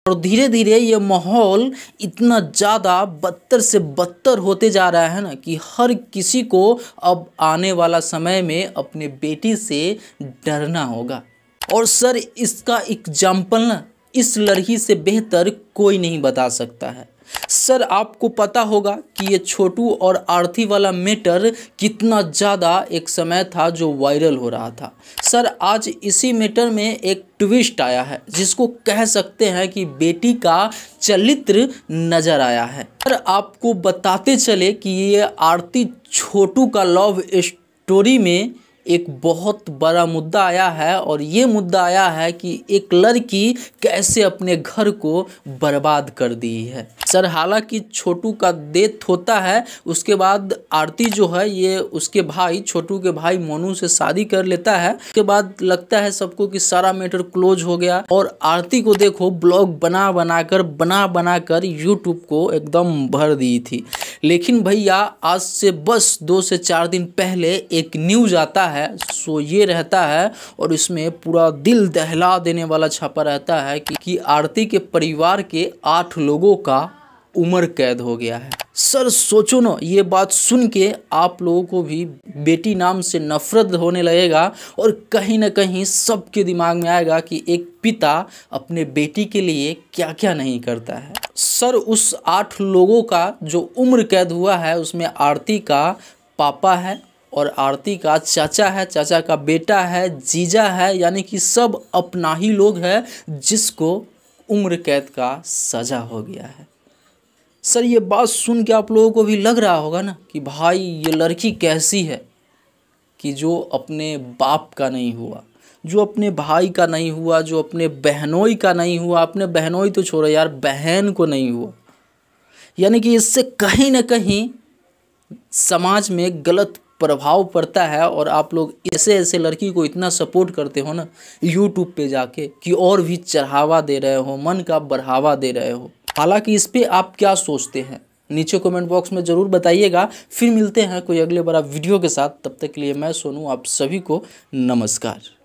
और धीरे धीरे ये माहौल इतना ज़्यादा बदतर से बदतर होते जा रहा है ना कि हर किसी को अब आने वाला समय में अपने बेटी से डरना होगा। और सर इसका एग्जाम्पल ना इस लड़की से बेहतर कोई नहीं बता सकता है। सर आपको पता होगा कि ये छोटू और आरती वाला मैटर कितना ज़्यादा एक समय था जो वायरल हो रहा था। सर आज इसी मैटर में एक ट्विस्ट आया है जिसको कह सकते हैं कि बेटी का चरित्र नज़र आया है। सर आपको बताते चले कि ये आरती छोटू का लव स्टोरी में एक बहुत बड़ा मुद्दा आया है और ये मुद्दा आया है कि एक लड़की कैसे अपने घर को बर्बाद कर दी है। सर हालांकि छोटू का डेथ होता है, उसके बाद आरती जो है ये उसके भाई छोटू के भाई मोनू से शादी कर लेता है। उसके बाद लगता है सबको कि सारा मैटर क्लोज हो गया और आरती को देखो ब्लॉग बना बनाकर यूट्यूब को एकदम भर दी थी। लेकिन भैया आज से बस 2 से 4 दिन पहले एक न्यूज़ आता है, सो ये रहता है और इसमें पूरा दिल दहला देने वाला छापा रहता है कि आरती के परिवार के 8 लोगों का उम्र कैद हो गया है। सर सोचो ना, ये बात सुन के आप लोगों को भी बेटी नाम से नफरत होने लगेगा और कहीं ना कहीं सबके दिमाग में आएगा कि एक पिता अपने बेटी के लिए क्या क्या नहीं करता है। सर उस 8 लोगों का जो उम्र कैद हुआ है उसमें आरती का पापा है और आरती का चाचा है, चाचा का बेटा है, जीजा है, यानी कि सब अपना ही लोग हैं जिसको उम्र कैद का सज़ा हो गया है। सर ये बात सुन के आप लोगों को भी लग रहा होगा ना कि भाई ये लड़की कैसी है कि जो अपने बाप का नहीं हुआ, जो अपने भाई का नहीं हुआ, जो अपने बहनोई का नहीं हुआ, अपने बहनोई तो छोड़ो यार बहन को नहीं हुआ। यानी कि इससे कहीं ना कहीं समाज में गलत प्रभाव पड़ता है और आप लोग ऐसे लड़की को इतना सपोर्ट करते हो ना यूट्यूब पे जाके कि और भी चढ़ावा दे रहे हो, मन का बढ़ावा दे रहे हो। हालांकि इस पे आप क्या सोचते हैं नीचे कमेंट बॉक्स में ज़रूर बताइएगा। फिर मिलते हैं कोई अगले बड़ा वीडियो के साथ, तब तक के लिए मैं सोनू आप सभी को नमस्कार।